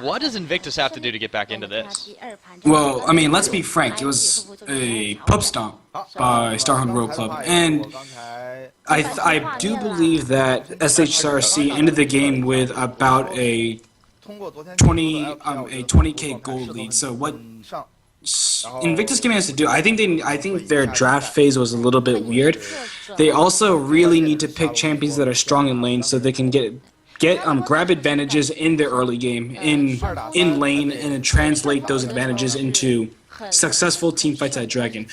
what does Invictus have to do to get back into this? Well, I mean, let's be frank. It was a pub stomp by Starhorn Road Club, and I do believe that SHRC ended the game with about a 20k gold lead. So what Invictus Gaming has to do, I think their draft phase was a little bit weird. They also really need to pick champions that are strong in lane so they can grab advantages in the early game in lane and then translate those advantages into successful team fights at Dragon.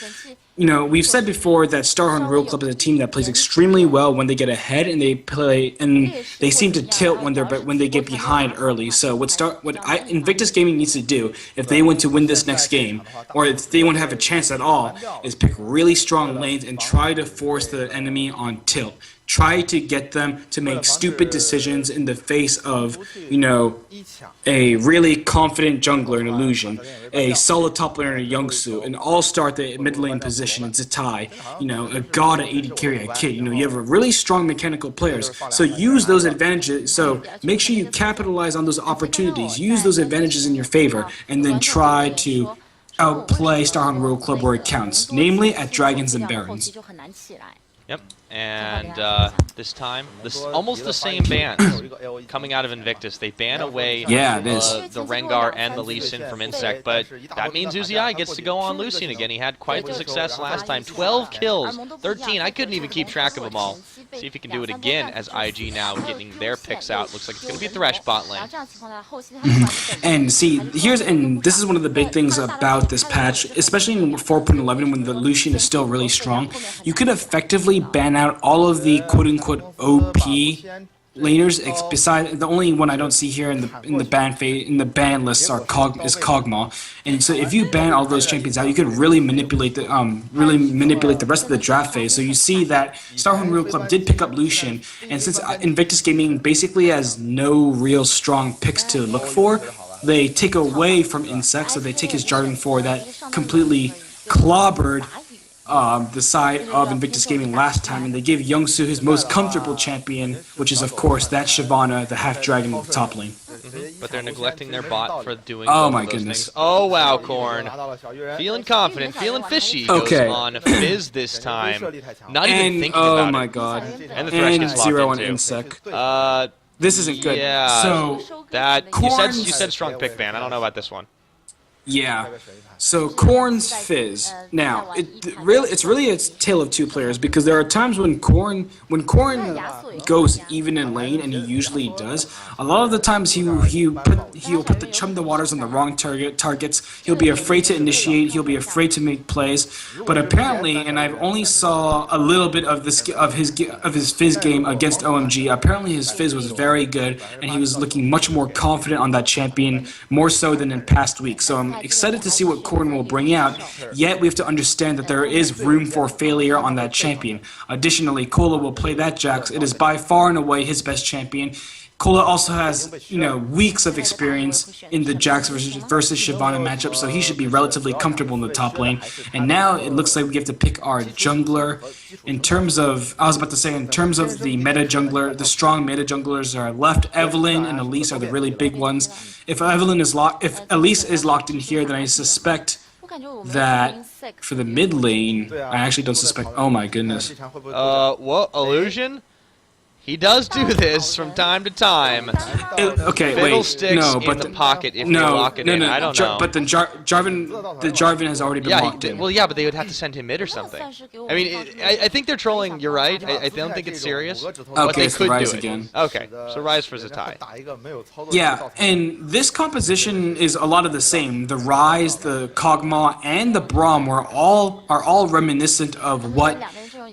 You know, we've said before that Starhorn Road Club is a team that plays extremely well when they get ahead, and they seem to tilt when they get behind early. So what Invictus Gaming needs to do, if they want to win this next game, or if they want to have a chance at all, is pick really strong lanes and try to force the enemy on tilt. Try to get them to make stupid decisions in the face of, you know, a really confident jungler in Illusion, a solid top laner in Youngsu, an all-star at the mid lane position in Zatai, you know, a god at AD carry at Kid. You know, you have a really strong mechanical players. So use those advantages. So make sure you capitalize on those opportunities. Use those advantages in your favor, and then try to outplay Starhorn Road Club where it counts, namely at Dragons and Barons. Yep, and this time, almost the same bans coming out of Invictus. They ban away the Rengar and the Lee Sin from Insect, but that means Uzi gets to go on Lucian again. He had quite the success last time. 12 kills, 13. I couldn't even keep track of them all. See if he can do it again as IG now getting their picks out. Looks like it's going to be Thresh bot lane. And see, this is one of the big things about this patch, especially in 4.11 when the Lucian is still really strong. You could effectively ban out all of the quote-unquote OP laners. Besides, the only one I don't see here in the ban lists is Kog'Maw. And so if you ban all those champions out, you could really manipulate the rest of the draft phase. So you see that Starhorn Road Club did pick up Lucian, and since Invictus Gaming basically has no real strong picks to look for, they take away from Insect, so they take his Jarvan 4 that completely clobbered the side of Invictus Gaming last time, and they give Youngsu his most comfortable champion, which is of course that Shyvana, the half dragon of the top lane. But they're neglecting their bot for doing my goodness. Things. Oh wow, Corn. Feeling confident, feeling fishy. Okay. Goes on Fizz this time. Not even thinking about it. Oh my god. And the Thresh gets locked Zero in on too. Insect. This isn't good. Yeah. So that you said strong pick ban. I don't know about this one. Yeah. So Corn's Fizz. Now, it's really a tale of two players, because there are times when Corn goes even in lane, and he usually does. A lot of the times he'll put the chum the waters on the wrong targets. He'll be afraid to initiate. He'll be afraid to make plays. But apparently, and I've only saw a little bit of his Fizz game against OMG. Apparently, his Fizz was very good, and he was looking much more confident on that champion, more so than in past weeks. So I'm excited to see what Corn will bring out, yet we have to understand that there is room for failure on that champion. Additionally, Kola will play that Jax. It is by far and away his best champion. Kola also has, you know, weeks of experience in the Jax versus Shyvana matchup, so he should be relatively comfortable in the top lane. And now it looks like we have to pick our jungler. In terms of, in terms of the meta jungler, the strong meta junglers are left. Evelynn and Elise are the really big ones. If Elise is locked in here, then I suspect that for the mid lane, I actually don't suspect. Oh my goodness. What Illusion? He does do this from time to time. Okay, Fiddlesticks wait, no, but in the pocket if you lock it in. I don't know. But then Jarvan has already been locked in. Well, yeah, but they would have to send him mid or something. I mean, I think they're trolling. You're right. I don't think it's serious. But they so could Rise do it. again. Okay, so Rise for Zatai. Yeah, and this composition is a lot of the same. The Rise, the Kog'Maw, and the Braum are all reminiscent of what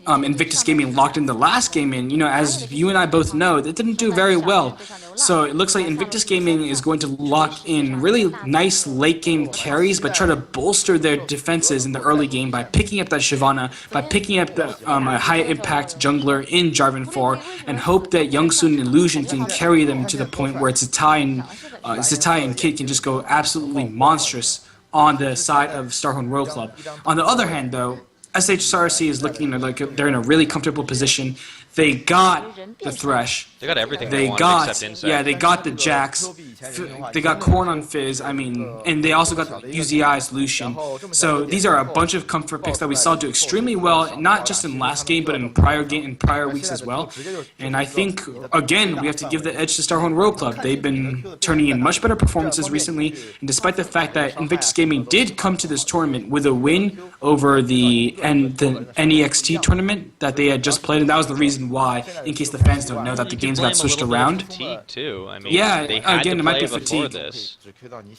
Invictus Gaming locked in the last game in. You know, as you and I both know, that didn't do very well. So it looks like Invictus Gaming is going to lock in really nice late game carries, but try to bolster their defenses in the early game by picking up that Shyvana, by picking up the a high impact jungler in Jarvan 4, and hope that Youngsu and Illusion can carry them to the point where Zatai and Kid can just go absolutely monstrous on the side of Starhorn Road Club. On the other hand, though, SHRC is looking like they're in a really comfortable position. They got the Thresh. They got everything they wanted except Insect. Yeah, they got the Jax. They got Corn on Fizz, I mean, and they also got the UZI's Lucian. So these are a bunch of comfort picks that we saw do extremely well, not just in last game, but in prior weeks as well. And I think, again, we have to give the edge to Starhorn Road Club. They've been turning in much better performances recently, and despite the fact that Invictus Gaming did come to this tournament with a win over the NEXT tournament that they had just played, and that was the reason why, in case the fans don't know, that the games got switched around. Fatigue too. I mean, yeah, they had again, to it might be play fatigue. this.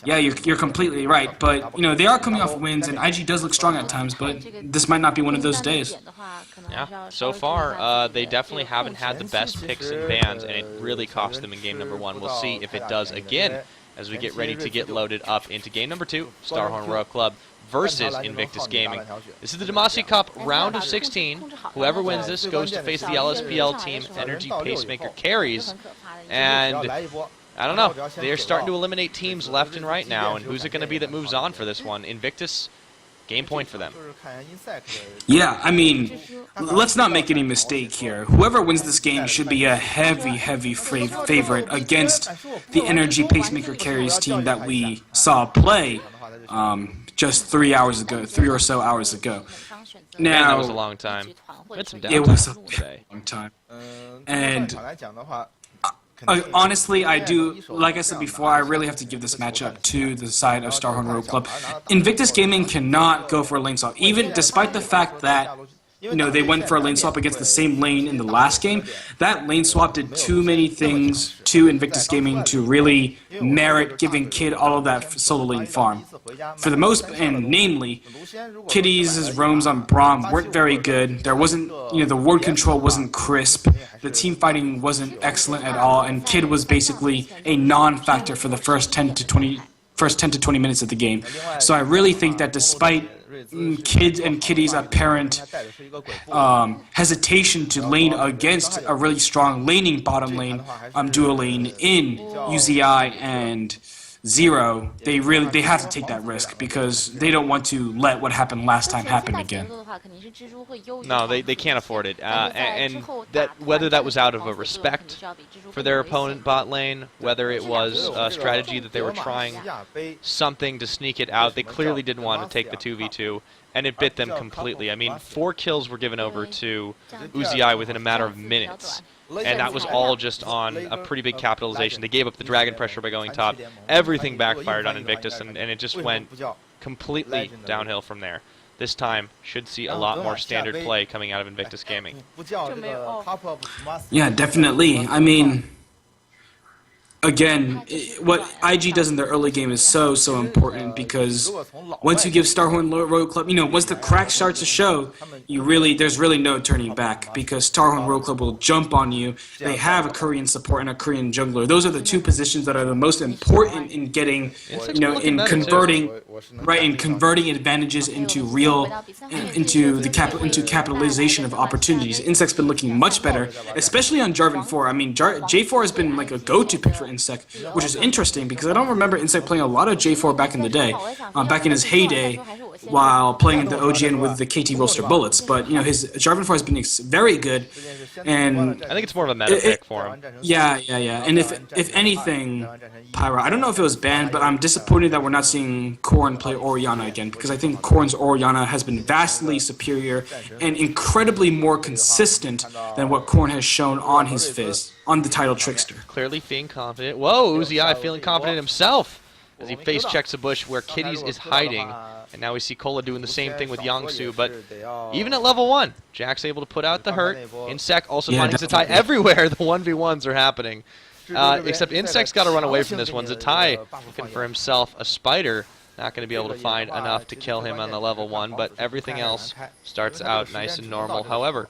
Yeah, you're completely right. But, you know, they are coming off wins, and IG does look strong at times, but this might not be one of those days. Yeah, so far, they definitely haven't had the best picks and bans, and it really cost them in game number 1. We'll see if it does again as we get ready to get loaded up into game number 2, Starhorn Royal Club versus Invictus Gaming. This is the Demacia Cup round of 16. Whoever wins this goes to face the LSPL team, Energy Pacemaker Carries, and I don't know, they're starting to eliminate teams left and right now, and who's it going to be that moves on for this one? Invictus, game point for them. Yeah, I mean, let's not make any mistake here. Whoever wins this game should be a heavy favorite against the Energy Pacemaker Carries team that we saw play just 3 hours ago, 3 or so hours ago. Now, Man, that was a long time. It was a long time. And honestly, I do, like I said before, I really have to give this matchup to the side of Starhorn Road Club. Invictus Gaming cannot go for a lane swap, even despite the fact that, you know, they went for a lane swap against the same lane in the last game. That lane swap did too many things to Invictus Gaming to really merit giving Kid all of that solo lane farm. For the most, and namely, Kitty's roams on Braum weren't very good. There wasn't, you know, the ward control wasn't crisp. The team fighting wasn't excellent at all, and Kid was basically a non-factor for the first 10 to 20 minutes of the game. So I really think that despite Kid and Kitty's apparent hesitation to lane against a really strong laning bottom lane duo lane in UZI and Zero, they have to take that risk because they don't want to let what happened last time happen again. No, they can't afford it. And that whether that was out of a respect for their opponent bot lane, whether it was a strategy that they were trying something to sneak it out, they clearly didn't want to take the 2v2, and it bit them completely. I mean, 4 kills were given over to Uzi within a matter of minutes. And that was all just on a pretty big capitalization. They gave up the dragon pressure by going top. Everything backfired on Invictus, and it just went completely downhill from there. This time, should see a lot more standard play coming out of Invictus Gaming. Yeah, definitely. I mean, again, what IG does in the early game is so important because once you give Starhorn Road Club, you know, once the cracks start to show, there's really no turning back because Starhorn Road Club will jump on you. They have a Korean support and a Korean jungler. Those are the 2 positions that are the most important in getting, you know, in converting advantages into into capitalization of opportunities. Insect's been looking much better, especially on Jarvan 4. I mean, J4 has been like a go-to pick for Insect, which is interesting because I don't remember Insect playing a lot of J4 back in the day, back in his heyday, while playing in the OGN with the KT Roaster Bullets. But, you know, his Jarvan 4 has been very good, and I think it's more of a meta pick for him. Yeah. And if anything, Pyra, I don't know if it was banned, but I'm disappointed that we're not seeing Corrin play Orianna again because I think Corrin's Orianna has been vastly superior and incredibly more consistent than what Corrin has shown on his Fizz, on the title Trickster. Clearly feeling confident. Whoa, Uzi feeling confident himself as he face checks a bush where Kitties is hiding. And now we see Cola doing the same thing with Yangsu, but even at level 1, Jack's able to put out the hurt. Insect also finding Zatai everywhere. The 1v1s are happening. Except Insect's got to run away from this one. Zatai looking for himself a spider. Not going to be able to find enough to kill him on the level 1, but everything else starts out nice and normal. However,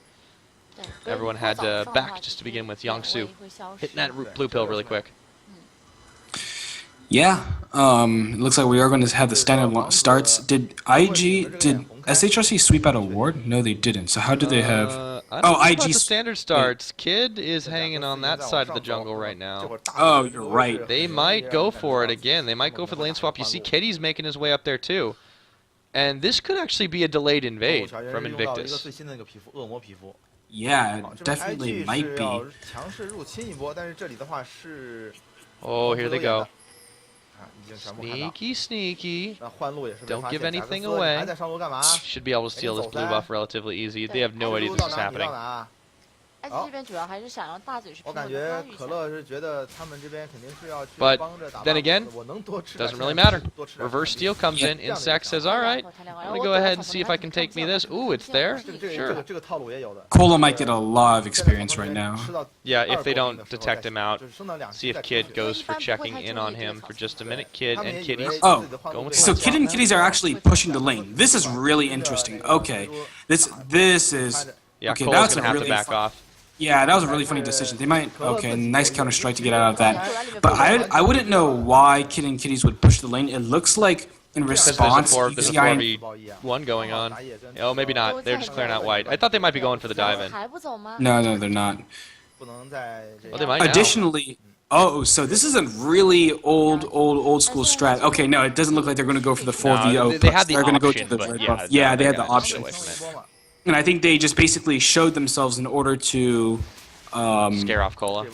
everyone had to back just to begin with. Yangsu hitting that blue pill really quick. Yeah, it looks like we are going to have the standard starts. Did SHRC sweep out a ward? No, they didn't. So how do they have... IG... the standard starts. Kid is hanging on that side of the jungle right now. Oh, you're right. They might go for it again. They might go for the lane swap. You see Kitty's making his way up there too. And this could actually be a delayed invade from Invictus. Yeah, it definitely might be. Oh, here they go. Sneaky, sneaky. Don't give anything away. Should be able to steal this blue buff relatively easy. They have no idea this is happening. But then again, doesn't really matter. Reverse steal comes in. Insect says, all right, I'm going to go ahead and see if I can take me this. Ooh, it's there? Sure. Cola might get a lot of experience right now. Yeah, if they don't detect him out. See if Kid goes for checking in on him for just a minute. Kid and Kitties. Oh, going with so Kid and Kitties are actually pushing the lane. This is really interesting. Okay, this is... Yeah, okay, Cola's that's going to have to really back off. Yeah, that was a really funny decision. They might... Okay, nice counter-strike to get out of that. But I wouldn't know why Kid and Kitties would push the lane. It looks like in response... There's a 4v1 going on. Oh, maybe not. They're just clearing out white. I thought they might be going for the dive-in. No, they're not. Well, they might now. Additionally... Oh, so this is a really old school strat. Okay, no, it doesn't look like they're going to go for the 4v0. No, they had the they're going to go to option, the but red yeah, buff. Yeah, they had the got option. away from it. And I think they just basically showed themselves in order to Scare off Cola.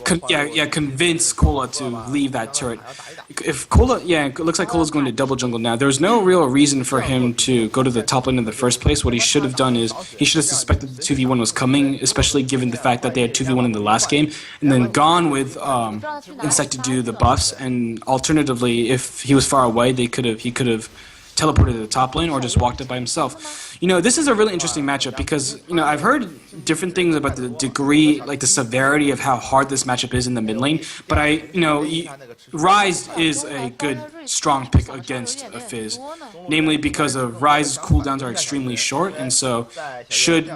Convince Cola to leave that turret. If Cola, it looks like Cola's going to double jungle now. There's no real reason for him to go to the top lane in the first place. What he should have done is he should have suspected the 2v1 was coming, especially given the fact that they had 2v1 in the last game, and then gone with Insect to do the buffs. And alternatively, if he was far away, he could have teleported to the top lane or just walked up by himself. You know, this is a really interesting matchup because, you know, I've heard different things about the degree, like the severity of how hard this matchup is in the mid lane, but Ryze is a good, strong pick against a Fizz, namely because of Ryze's cooldowns are extremely short, and so should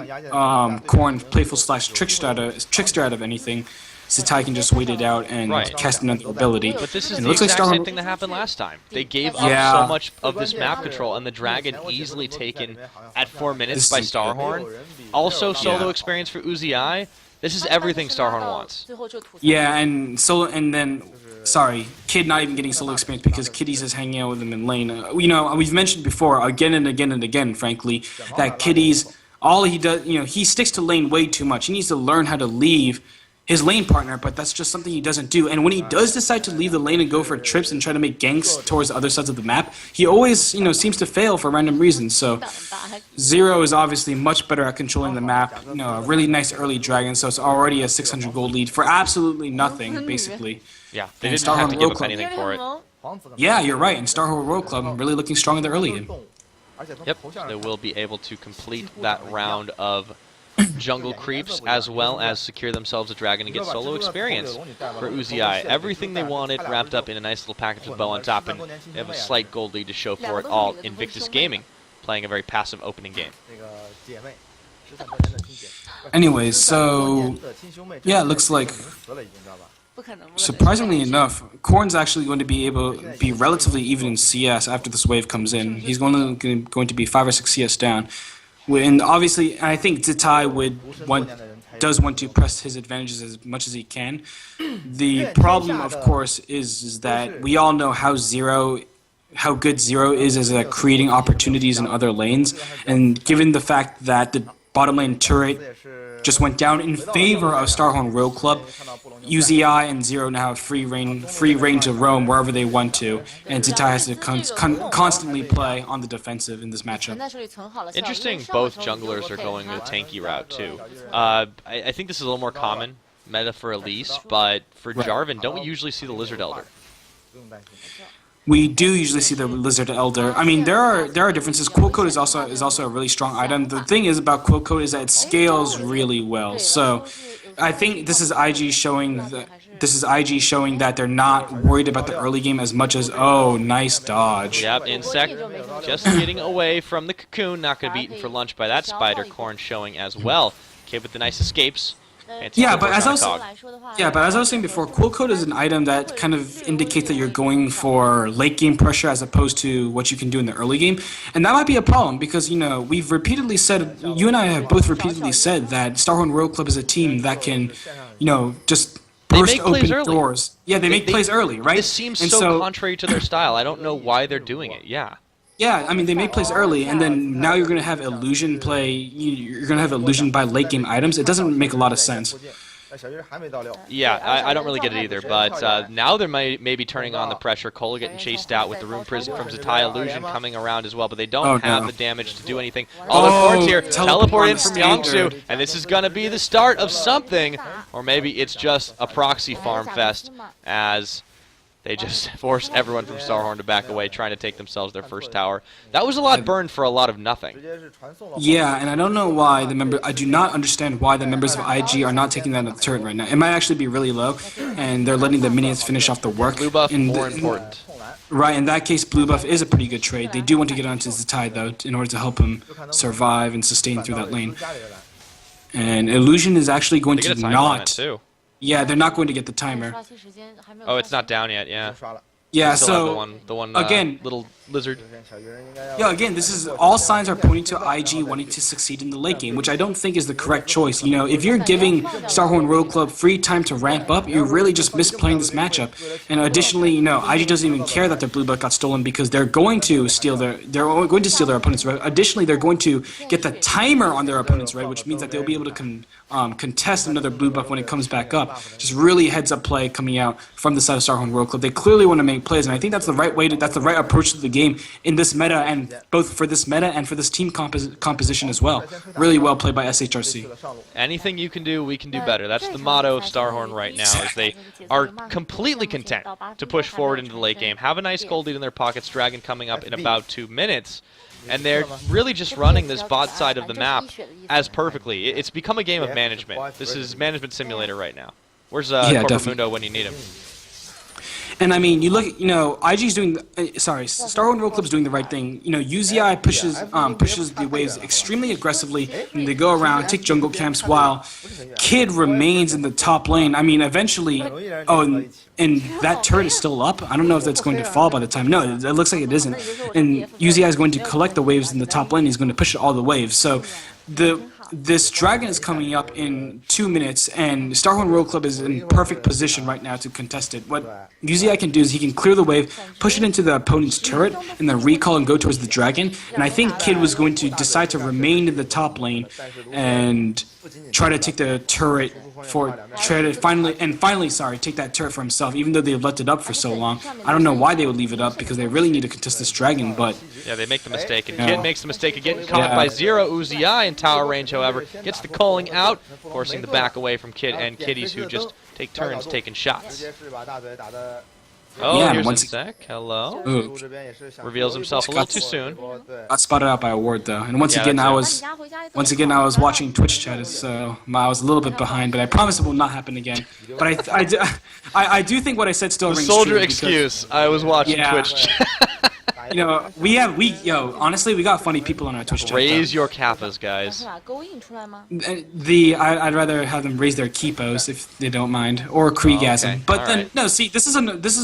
Corn playful / trickster out of anything, Zitai can just wait it out and cast another ability. But this is the exact same thing that happened last time. They gave up so much of this map control, and the Dragon easily taken at 4 minutes by Starhorn. Also, solo experience for Uzi. This is everything Starhorn wants. Yeah, and Kid not even getting solo experience because Kitties is hanging out with him in lane. You know, we've mentioned before, again and again and again, frankly, that Kitties, all he does, you know, he sticks to lane way too much. He needs to learn how to leave his lane partner, but that's just something he doesn't do. And when he does decide to leave the lane and go for trips and try to make ganks towards the other sides of the map, he always, you know, seems to fail for random reasons. So Zero is obviously much better at controlling the map. You know, a really nice early dragon, so it's already a 600 gold lead for absolutely nothing, basically. Yeah, they didn't have to give up anything for it. Yeah, you're right. And Starhorn Road Club really looking strong in the early game. Yep, they will be able to complete that round of jungle creeps, as well as secure themselves a dragon and get solo experience for Uzi. Everything they wanted wrapped up in a nice little package with bow on top, and they have a slight gold lead to show for it all. Invictus Gaming playing a very passive opening game. Anyways, so yeah, it looks like, surprisingly enough, Corn's actually going to be relatively even in CS after this wave comes in. He's going to be 5 or 6 CS down. And obviously, I think Zitai does want to press his advantages as much as he can. The problem, of course, is that we all know how good Zero is as creating opportunities in other lanes. And given the fact that the bottom lane turret just went down in favor of Starhorn Road Club, UZI and Zero now have free reign to roam wherever they want to, and Zitai has to constantly play on the defensive in this matchup. Interesting, both junglers are going the tanky route too. I think this is a little more common meta for Elise, but for Jarvan, don't we usually see the Lizard Elder? We do usually see the Lizard Elder. I mean, there are differences. Quill Code is also a really strong item. The thing is about Quill Code is that it scales really well. So I think this is IG showing that they're not worried about the early game as much as, oh, nice dodge. Yep, Insect just getting away from the cocoon, not going to be eaten for lunch by that spider. Corn showing as well. Kid with the nice escapes. Yeah, but as I was saying before, Quill Code is an item that kind of indicates that you're going for late game pressure as opposed to what you can do in the early game, and that might be a problem because, you know, we've repeatedly said, you and I have both repeatedly said that Starhorn Road Club is a team that can, you know, just burst open doors. Yeah, they make plays early, right? This seems so contrary to their style. I don't know why they're doing it. Yeah. Yeah, I mean, they made plays early, and then now you're going to have illusion play. You're going to have illusion by late game items. It doesn't make a lot of sense. Yeah, I don't really get it either, but now they're maybe turning on the pressure. Cola getting chased out with the Rune Prison from Zatai Illusion coming around as well, but they don't have the damage to do anything. All the cards here, teleport in from Yangsu, and this is going to be the start of something, or maybe it's just a proxy farm fest as they just force everyone from Starhorn to back away, trying to take themselves their first tower. That was a lot burned for a lot of nothing. Yeah, and I don't know why I do not understand why the members of IG are not taking that at the turret right now. It might actually be really low, and they're letting the minions finish off the work. Blue buff more important. Right, in that case, blue buff is a pretty good trade. They do want to get onto Zatai, though, in order to help him survive and sustain through that lane. And Illusion is actually going to not... Yeah, they're not going to get the timer. Oh, it's not down yet, yeah. Yeah, so the one again, little lizard. Yeah, again, this is all signs are pointing to IG wanting to succeed in the late game, which I don't think is the correct choice. You know, if you're giving Starhorn Road Club free time to ramp up, you're really just misplaying this matchup. And additionally, you know, IG doesn't even care that their blue buff got stolen because they're going to steal their opponent's red. Additionally, they're going to get the timer on their opponent's red, which means that they'll be able to contest another blue buff when it comes back up. Just really heads up play coming out from the side of Starhorn Road Club. They clearly want to make plays, and I think that's the right way that's the right approach to the game in this meta, and both for this meta and for this team composition as well. Really well played by SHRC. Anything you can do, we can do better. That's the motto of Starhorn right now, as they are completely content to push forward into the late game. Have a nice gold lead in their pockets, Dragon coming up in about 2 minutes. And they're really just running this bot side of the map as perfectly. It's become a game of management. This is Management Simulator right now. Where's Corpomundo when you need him? And I mean, you look at, you know, IG's doing, Starhorn Road Club's doing the right thing. You know, UZI pushes the waves extremely aggressively, and they go around, take jungle camps, while Kid remains in the top lane. I mean, eventually, and that turret is still up. I don't know if that's going to fall by the time. No, it looks like it isn't. And UZI is going to collect the waves in the top lane. He's going to push all the waves. So this dragon is coming up in 2 minutes, and Starhorn Road Club is in perfect position right now to contest it. What UZI can do is he can clear the wave, push it into the opponent's turret, and then recall and go towards the dragon. And I think Kid was going to decide to remain in the top lane and try to take the turret take that turret for himself, even though they've left it up for so long. I don't know why they would leave it up, because they really need to contest this dragon, but... Yeah, they make the mistake, and Kid makes the mistake of getting caught by Zero. UZI in tower range, however, gets the calling out, forcing the back away from Kid and Kiddies, who just take turns taking shots. Oh, yeah, here's Insec. Hello. Ooh. Reveals himself a little too soon. Got spotted out by a ward though, and once again I was watching Twitch chat, so I was a little bit behind. But I promise it will not happen again. But I do think what I said still rings true. Soldier excuse. I was watching Twitch chat. You know, honestly, we got funny people on our Twitch chat. Raise your kappas, guys. I'd rather have them raise their keepos if they don't mind, or Kriegasm. Okay. But then, no, see, this is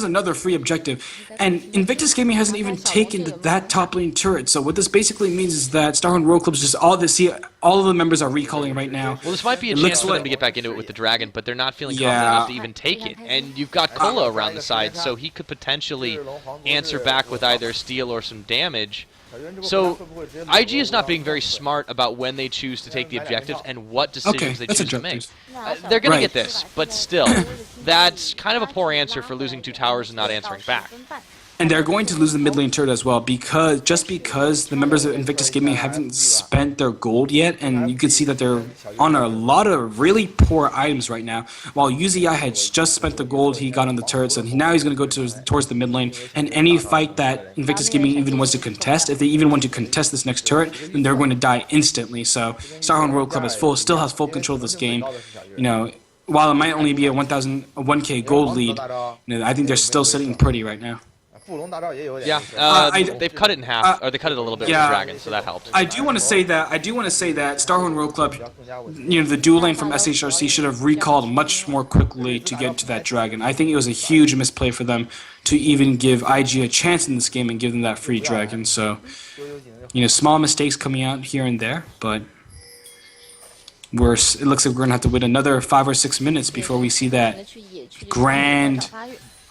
another free objective, and Invictus Gaming hasn't even taken that top lane turret. So what this basically means is that Starhorn Road Club's just all of the members are recalling right now. Well, this might be a chance for them to get back into it with the dragon, but they're not feeling confident enough to even take it. And you've got Kola around the side, so he could potentially answer back with either steal or some damage. So IG is not being very smart about when they choose to take the objectives and what decisions they choose to make. They're going to get this, but still, that's kind of a poor answer for losing 2 towers and not answering back. And they're going to lose the mid lane turret as well, because the members of Invictus Gaming haven't spent their gold yet, and you can see that they're on a lot of really poor items right now. While UZI had just spent the gold he got on the turrets, and now he's going to go towards the mid lane. And any fight that Invictus Gaming even wants to contest, if they even want to contest this next turret, then they're going to die instantly. So Starhorn Road Club still has full control of this game. You know, while it might only be a 1K gold lead, you know, I think they're still sitting pretty right now. Yeah, they've cut it in half, or they cut it a little bit with the dragon, so that helped. I do want to say that Starhorn Road Club, you know, the dual lane from SHRC should have recalled much more quickly to get to that dragon. I think it was a huge misplay for them to even give IG a chance in this game and give them that free dragon. So, you know, small mistakes coming out here and there, but it looks like we're gonna have to wait another 5 or 6 minutes before we see that grand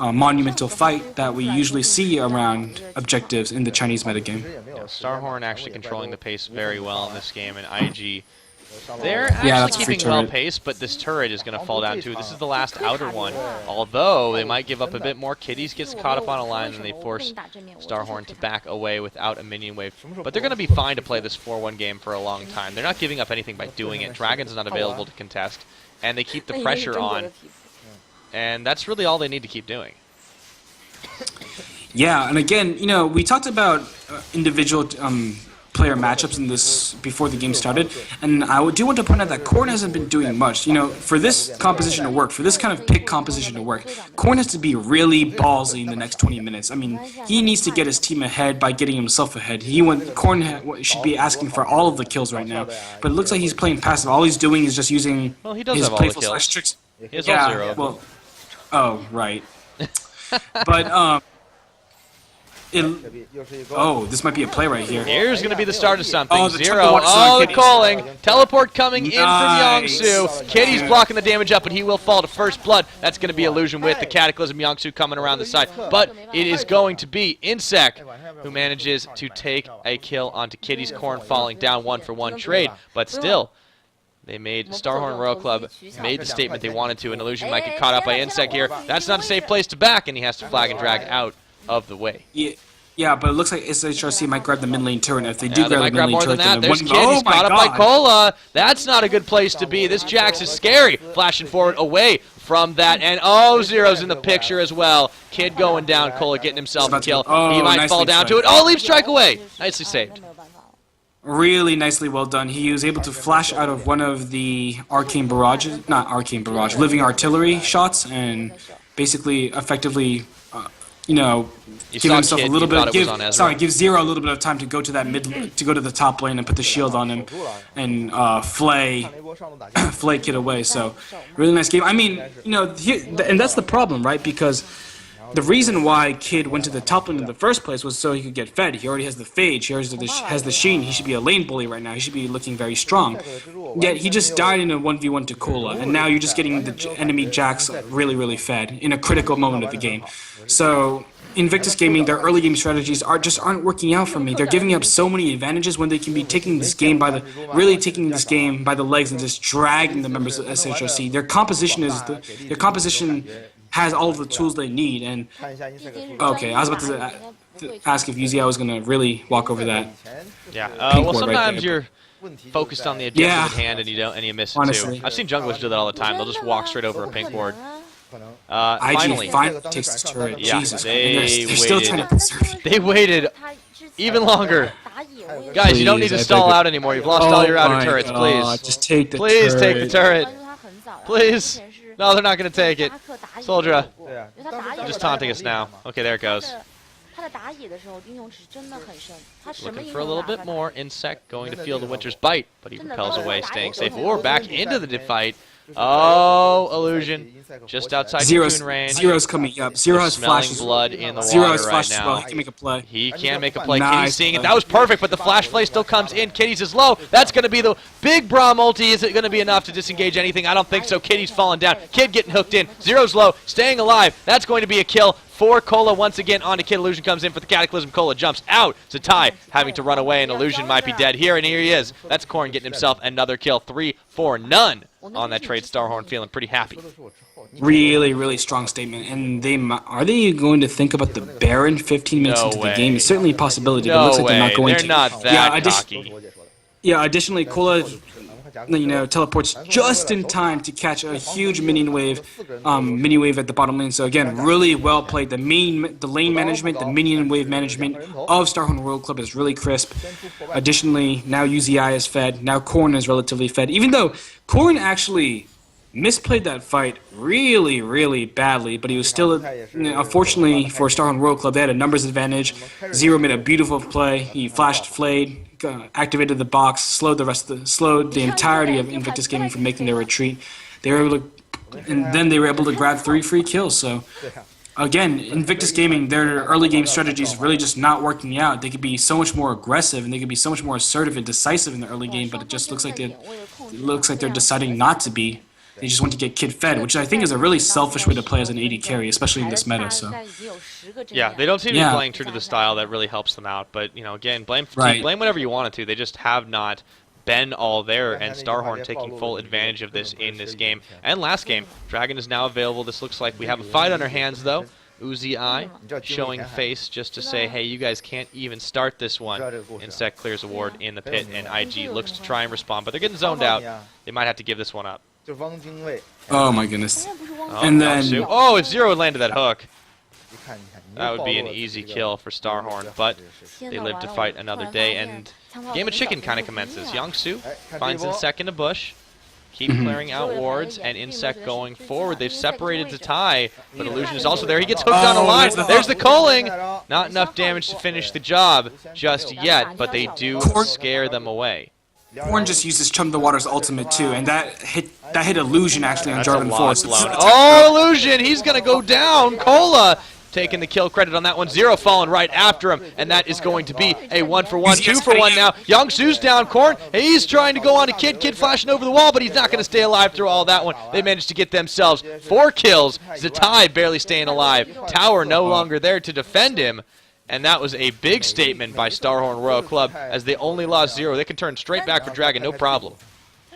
monumental fight that we usually see around objectives in the Chinese metagame. Yeah, Starhorn actually controlling the pace very well in this game, and IG, they're actually keeping well paced, but this turret is going to fall down too. This is the last outer one, although they might give up a bit more. Kitties gets caught up on a line, and they force Starhorn to back away without a minion wave. But they're going to be fine to play this 4-1 game for a long time. They're not giving up anything by doing it. Dragon's not available to contest, and they keep the pressure on. And that's really all they need to keep doing. Yeah, and again, you know, we talked about individual player matchups in this before the game started, and I do want to point out that Korn hasn't been doing much. You know, for this composition to work, for this kind of pick composition to work, Korn has to be really ballsy in the next 20 minutes. I mean, he needs to get his team ahead by getting himself ahead. Korn should be asking for all of the kills right now, but it looks like he's playing passive. All he's doing is just using his playful slash tricks. He has all 0. Well, oh, right. But, this might be a play right here. Here's going to be the start of something. Oh, 0. Oh, the calling. Teleport coming in from Yongsu. Kitty's blocking the damage up, but he will fall to first blood. That's going to be Illusion with the Cataclysm. Yongsu coming around the side. But it is going to be Insec who manages to take a kill onto Kitty's. Korn falling down 1-for-1 trade. But still, they made Starhorn Royal Club made the statement they wanted to, and Illusion might get caught up by Insec here. That's not a safe place to back, and he has to flag and drag out of the way. Yeah, but it looks like SHRC might grab the mid lane turret. If they do grab the mid lane more turret, than that. then There's Kid. He's caught up by Cola. That's not a good place to be. This Jax is scary. Flashing forward away from that. And Zero's in the picture as well. Kid going down. Cola getting himself a kill. He might fall down to it. Leap strike away. Nicely saved. Really nicely well done. He was able to flash out of one of the living artillery shots, and basically effectively, give himself a little bit. Give Zero a little bit of time to go to that the top lane and put the shield on him, and flay Kid away. So really nice game. I mean, and that's the problem, right? Because the reason why Kid went to the top lane in the first place was so he could get fed. He already has the Phage, he already has the Sheen, he should be a lane bully right now, he should be looking very strong. Yet he just died in a 1v1 to Cola, and now you're just getting the enemy Jax really, really fed in a critical moment of the game. So, Invictus Gaming, their early game strategies aren't working out for me. They're giving up so many advantages when they can be taking this game by the legs and just dragging the members of SHRC. Their composition has all of the tools they need, and okay, I was about to ask if Yuzia was gonna really walk over that. Yeah, well, sometimes you're focused on the objective at hand and you miss it too. I've seen junglers do that all the time. They'll just walk straight over a pink ward. Finally takes this turret. Yeah, Jesus, they're still trying to preserve it. They waited even longer. Guys, you don't need to stall out anymore. You've lost all your outer turrets. Please, just take the please turret. take the turret. Please. No, they're not going to take it. Soldier, they're just taunting us now. Okay, there it goes. Looking for a little bit more. Insect going to feel the Winter's Bite, but he repels away, staying safe. Or back into the fight. Illusion. Just outside cocoon range. Zero's coming up. Zero has flashes. Blood in the Zero has water flashes right well. now. He can make a play. He can make a play. Nice. Kitty's seeing it. That was perfect, but the flash play still comes in. Kitty's is low. That's going to be the big Braum ulti. Is it going to be enough to disengage anything? I don't think so. Kitty's falling down. Kid getting hooked in. Zero's low. Staying alive. That's going to be a kill for Cola once again onto Kid. Illusion comes in for the Cataclysm. Cola jumps out. Zatai having to run away, and Illusion might be dead here, and here he is. That's Korn getting himself another kill. 3-for-none on that trade. Starhorn feeling pretty happy. Really, really strong statement. And are they going to think about the Baron 15 minutes into the game? It's certainly a possibility, but it looks like they're not going to. They're not that cocky. Additionally, Cola teleports just in time to catch a huge minion wave at the bottom lane. So again, really well played. The lane management, the minion wave management of Starhorn World Club is really crisp. Additionally, now UZI is fed. Now Korn is relatively fed. Even though Korn actually misplayed that fight really, really badly, but he was still, unfortunately for Starhorn World Club, they had a numbers advantage. Zero made a beautiful play. He flashed, flayed, activated the box, slowed the entirety of Invictus Gaming from making their retreat. They were able to, and then they were able to grab 3 free kills. So again, Invictus Gaming, their early game strategies really just not working out. They could be so much more aggressive and they could be so much more assertive and decisive in the early game, but it just looks like they're deciding not to be. They just want to get Kid fed, which I think is a really selfish way to play as an AD carry, especially in this meta. So yeah, they don't seem to be playing true to the style that really helps them out. But you know, again, blame whatever you wanted to. They just have not been all there, and Starhorn taking full advantage of this in this game and last game. Dragon is now available. This looks like we have a fight on our hands though. Uzi showing face just to say, hey, you guys can't even start this one. Insect clears a ward in the pit, and IG looks to try and respond, but they're getting zoned out. They might have to give this one up. Oh my goodness. And then... Oh, if Zero had landed that hook, that would be an easy kill for Starhorn, but they live to fight another day, and game of chicken kind of commences. Youngsu finds Insect in a bush. Keep clearing out wards, and Insect going forward. They've separated to tie, but Illusion is also there. He gets hooked on a line. There's the culling. Not enough damage to finish the job just yet, but they do scare them away. Korn just uses Chum the Water's ultimate too, and that hit Illusion actually on Jarvan Force. Oh, Illusion! He's gonna go down. Cola taking the kill credit on that one. Zero falling right after him, and that is going to be a 1-for-1, 2-for-1 now. Youngsu's down, Korn. He's trying to go on to Kid. Kid flashing over the wall, but he's not going to stay alive through all that one. They managed to get themselves 4 kills. Zatai barely staying alive. Tower no longer there to defend him. And that was a big statement by Starhorn Royal Club, as they only lost 0. They can turn straight back for Dragon, no problem.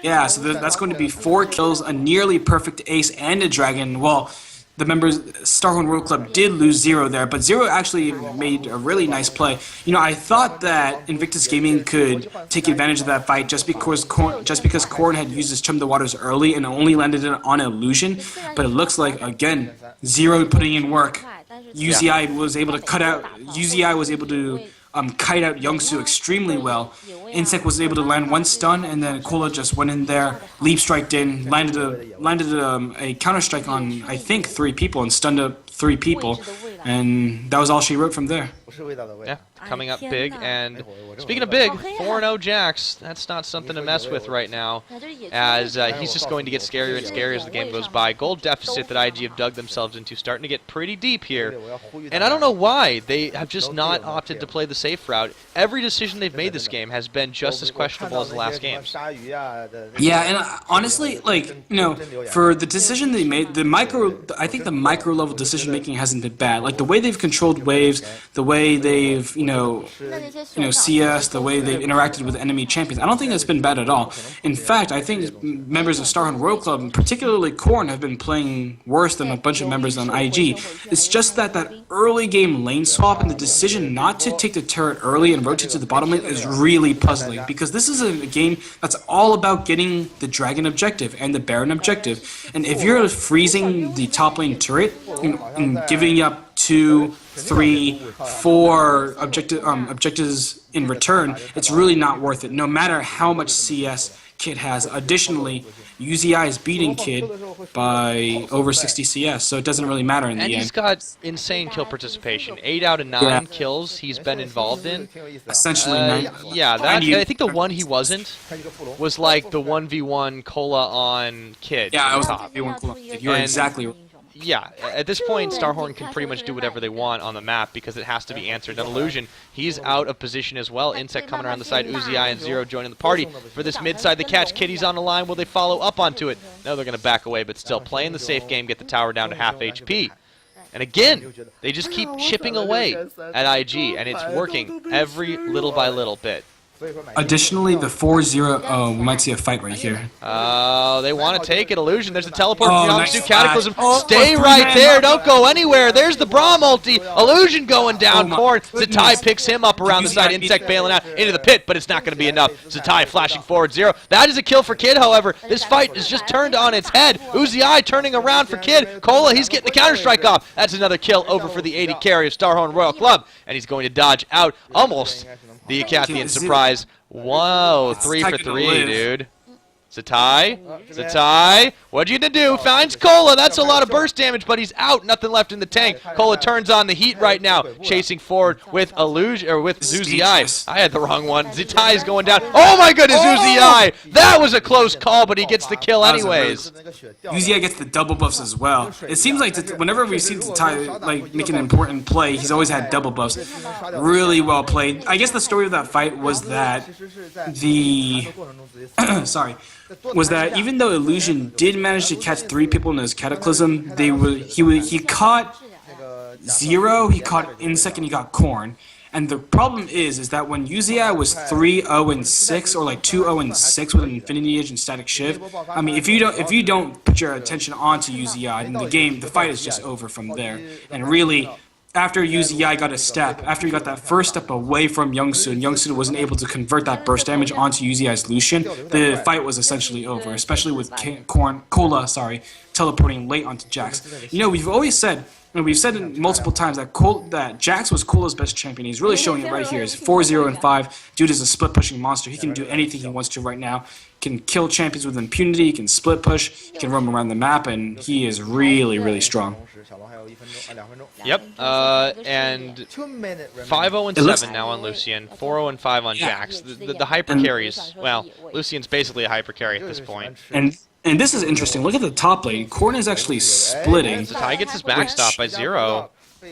Yeah, so that's going to be 4 kills, a nearly perfect ace, and a Dragon. Well, the members, Starhorn Royal Club did lose 0 there, but 0 actually made a really nice play. You know, I thought that Invictus Gaming could take advantage of that fight just because Korn had used his Chum the Waters early and only landed it on Illusion, but it looks like, again, 0 putting in work. UZI was able to kite out Youngsu extremely well. Insect was able to land 1 stun, and then Cola just went in there, leap striked in, landed a counter strike on I think 3 people and stunned up 3 people, and that was all she wrote from there. Yeah, coming up big, and speaking of big, 4-0 Jax, that's not something to mess with right now, as he's just going to get scarier and scarier as the game goes by. Gold deficit that IG have dug themselves into starting to get pretty deep here, and I don't know why. They have just not opted to play the safe route. Every decision they've made this game has been just as questionable as the last games. Yeah, and honestly, like, you know, for the decision they made, I think the micro level decision making hasn't been bad. Like the way they've controlled waves, the way they've, you know, CS, the way they've interacted with enemy champions, I don't think that's been bad at all. In fact, I think members of Starhorn Royal Club, and particularly Korn, have been playing worse than a bunch of members on IG. It's just that early game lane swap and the decision not to take the turret early and rotate to the bottom lane is really puzzling, because this is a game that's all about getting the Dragon objective and the Baron objective, and if you're freezing the top lane turret and giving up 2, 3, 4 objectives in return, it's really not worth it, no matter how much CS Kid has. Additionally, UZI is beating Kid by over 60 CS, so it doesn't really matter in the end. And he's got insane kill participation. 8 out of 9 kills he's been involved in. Essentially 9. Yeah, I think the one he wasn't was like the 1v1 Cola on Kid. Yeah, it was the 1v1 Cola on Kid. You're exactly right. Yeah, at this point, Starhorn can pretty much do whatever they want on the map because it has to be answered. And Illusion, he's out of position as well. Insect coming around the side, Uzi and Zero joining the party for this mid side. The catch, Kitty's on the line. Will they follow up onto it? No, they're going to back away, but still playing the safe game, get the tower down to half HP. And again, they just keep chipping away at IG, and it's working every little by little bit. Additionally, the 4-0, we might see a fight right here. Oh, they want to take it. Illusion, there's the teleport from Youngsu. Cataclysm, stay right there, don't go anywhere. There's the Braum ulti. Illusion going down. Korn, Zatai picks him up around the side. Insect bailing out into the pit, but it's not going to be enough. Zatai flashing forward, Zero. That is a kill for Kid, however. This fight is just turned on its head. Uzi turning around for Kid. Cola, he's getting the counter-strike off. That's another kill over for the 80 carry of Starhorn Royal Club, and he's going to dodge out almost the Acathian surprise. Whoa, 3 for 3, dude. Zatai, what'd you do? Finds Cola. That's a lot of burst damage, but he's out. Nothing left in the tank. Cola turns on the heat right now, chasing forward with Illusion or with Zuzi. I had the wrong one. Zatai is going down. Oh my goodness, Zuzi! That was a close call, but he gets the kill anyways. Zuzi gets the double buffs as well. It seems like whenever we've seen Zatai like make an important play, he's always had double buffs. Really well played. I guess the story of that fight was that the was that even though Illusion did managed to catch 3 people in his Cataclysm. He caught 0, he caught Insect, and he got Corn. And the problem is that when Uzi was 3-0-6 or like 2-0-6 with an Infinity Edge and Static Shiv, I mean, if you don't put your attention onto Uzi, then the fight is just over from there. And really, after Uzi got a step, after he got that first step away from Youngsu, and Youngsu wasn't able to convert that burst damage onto Uzi's Lucian, the fight was essentially over, especially with Cola teleporting late onto Jax. You know, we've always said, and we've said it multiple times, that Jax was Cola's best champion. He's really showing it right here. He's 4-0-5. Dude is a split-pushing monster. He can do anything he wants to right now. Can kill champions with impunity. He can split push. He can roam around the map, and he is really, really strong. Yep, and 5-0-7 now on Lucian, 4-0-5 on Jax. The hyper carries, well, Lucian's basically a hyper carry at this point. And this is interesting. Look at the top lane. Corn is actually splitting. Zatai gets his backstop by 0.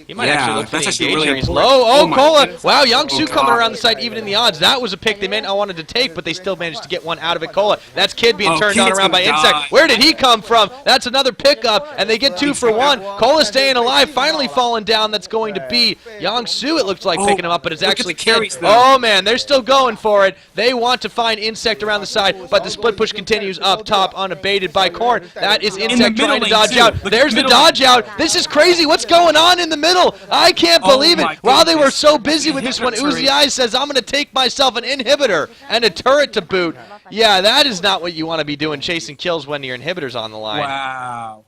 He might actually look for the that's engage really here. He's important. low. Oh, Cola! Goodness. Wow, Youngsu coming around the side even in the odds. That was a pick they may not wanted to take, but they still managed to get one out of it. Cola. That's Kid being turned on around by Insect. Where did he come from? That's another pickup, and they get 2 for 1. Cola staying alive, finally falling down. That's going to be Youngsu, it looks like, picking him up, but it's actually Kid. Oh, man, they're still going for it. They want to find Insect around the side, but the split push continues up top, unabated by Corn. That is Insect trying to dodge out. There's the dodge out. This is crazy. What's going on in the middle? I can't believe it. While they were so busy with this one, Uzi says, I'm going to take myself an inhibitor and a turret to boot. Yeah, that is not what you want to be doing, chasing kills when your inhibitor's on the line. Wow.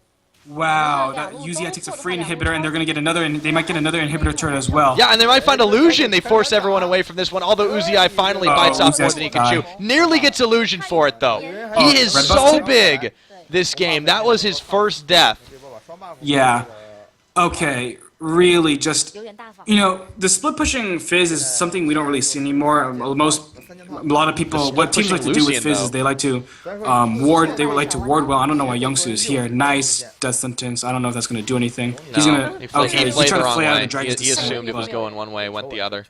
Wow, that Uzi takes a free inhibitor, and they're going to get another, and they might get another inhibitor turret as well. Yeah, and they might find Illusion. They force everyone away from this one, although Uzi finally bites off more than he can chew. Nearly gets Illusion for it, though. He is so big this game. That was his first death. Yeah. Okay. Really, just, you know, the split pushing Fizz is something we don't really see anymore. A lot of people, what teams like to do with Fizz is they like to ward. They would like to ward well. I don't know why Youngsu is here. Nice death sentence. I don't know if that's going to do anything. No, he's gonna. He played the wrong way. He Descent, assumed it was going one way, went the other.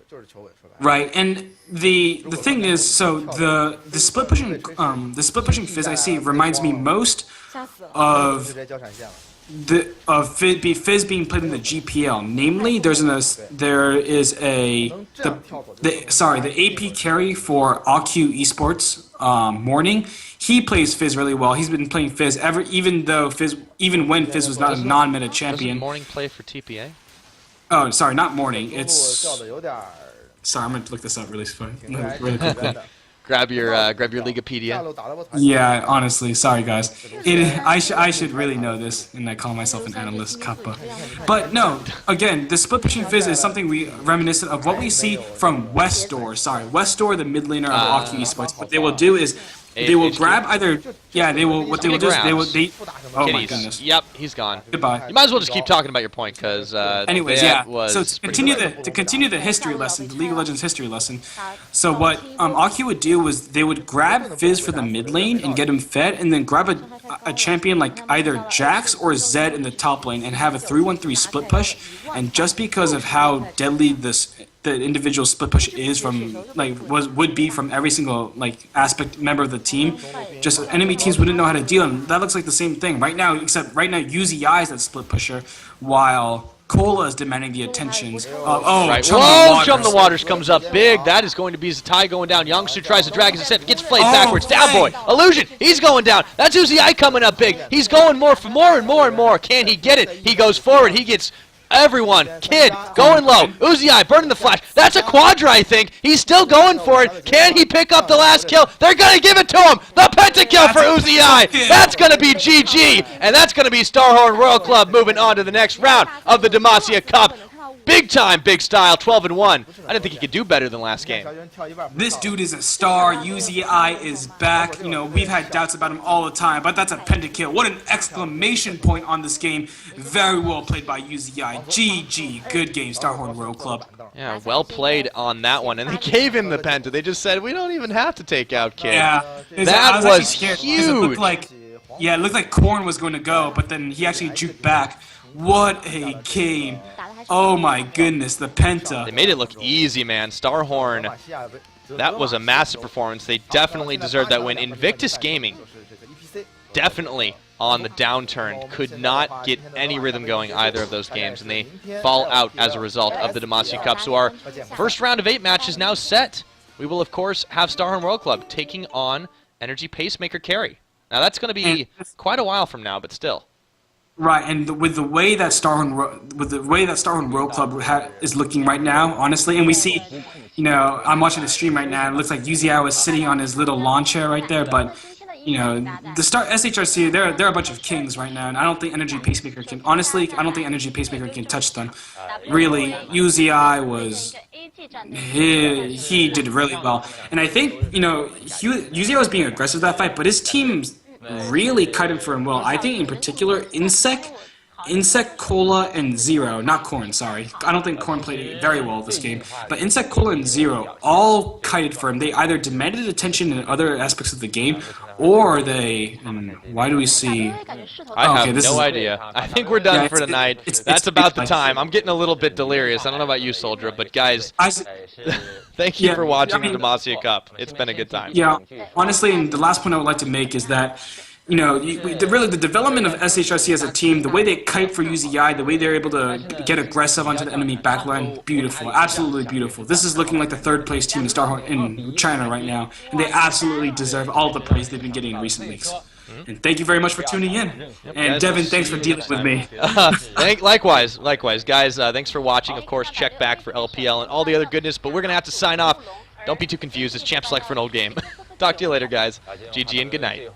Right, and the thing is, so the split pushing Fizz I see reminds me most of Fizz being played in the GPL. Namely, the AP carry for AQ Esports, Morning. He plays Fizz really well. He's been playing Fizz even when Fizz was not a non-meta champion. Does Morning play for TPA? Oh, sorry, not Morning. It's sorry, I'm gonna look this up really quickly. Grab your Leaguepedia. Yeah, honestly, sorry guys. I should really know this, and I call myself an analyst, kappa. But no, again, the split pushing Fizz is something reminiscent of what we see from Westdoor. Sorry, Westdoor, the mid laner of AQ Esports. What they will do is they will grab either. Yeah, they will. What they will do is oh my goodness. Yep, he's gone. Goodbye. You might as well just keep talking about your point, because. Anyways, yeah. So to continue the history lesson, the League of Legends history lesson. So what AQ would do was they would grab Fizz for the mid lane and get him fed, and then grab a champion like either Jax or Zed in the top lane and have a 3-1-3 split push. And just because of how deadly the individual split push is from would be from every single aspect member of the team, just enemy teams wouldn't know how to deal, and that looks like the same thing right now, except right now Uzi is that split pusher while Cola is demanding the attentions of Chum the Waters comes up big. That is going to be Zatai going down. Youngsu tries to drag his ascent, gets flayed backwards. Down boy. Illusion, he's going down. That's Uzi coming up big. He's going more for more and more and more. Can he get it? He goes forward. He gets everyone. Kid going low. Uzi burning the flash. That's a quadra, I think. He's still going for it. Can he pick up the last kill? They're going to give it to him. The pentakill for Uzi. That's going to be GG. And that's going to be Starhorn Royal Club moving on to the next round of the Demacia Cup. Big time, big style, 12-1. I didn't think he could do better than last game. This dude is a star. Uzi is back. You know, we've had doubts about him all the time, but that's a pentakill. What an exclamation point on this game. Very well played by Uzi. GG. Good game, Starhorn Royal Club. Yeah, well played on that one. And they gave him the penta. They just said, we don't even have to take out Kid. Yeah. That was huge. It looked like Korn was going to go, but then he actually juked back. What a game. Oh my goodness, the penta. They made it look easy, man. Starhorn, that was a massive performance. They definitely deserved that win. Invictus Gaming, definitely on the downturn, could not get any rhythm going either of those games, and they fall out as a result of the Demacia Cup. So our first round of 8 match is now set. We will, of course, have Starhorn World Club taking on Energy Pacemaker Carry. Now, that's going to be quite a while from now, but still. Right, and with the way that Starhorn World Club is looking right now, honestly, and we see, you know, I'm watching the stream right now, and it looks like Yuziao is sitting on his little lawn chair right there, but, you know, the SHRC, they're a bunch of kings right now, and I don't think Energy Pacemaker can, honestly, I don't think Energy Pacemaker can touch them. Really, Yuziao was, he did really well, and I think, you know, Yuziao was being aggressive that fight, but his team's really cut him for him well. I think in particular, Insect, Cola, and Zero, not Corn, sorry. I don't think Corn played very well this game, but Insect, Cola, and Zero all kited for him. They either demanded attention in other aspects of the game, or they, why do we see... I have no idea. I think we're done for tonight. That's about the time. I'm getting a little bit delirious. I don't know about you, Soldier, but guys, thank you for watching the Demacia Cup. It's been a good time. Yeah, honestly, and the last point I would like to make is that, you know, really the development of SHRC as a team, the way they kite for UZI, the way they're able to get aggressive onto the enemy backline, beautiful, absolutely beautiful. This is looking like the 3rd place team in China right now, and they absolutely deserve all the praise they've been getting in recent weeks. And thank you very much for tuning in. And Devin, thanks for dealing with me. Likewise, guys. Thanks for watching. Of course, check back for LPL and all the other goodness. But we're gonna have to sign off. Don't be too confused. It's Champ Select for an old game. Talk to you later, guys. GG and good night.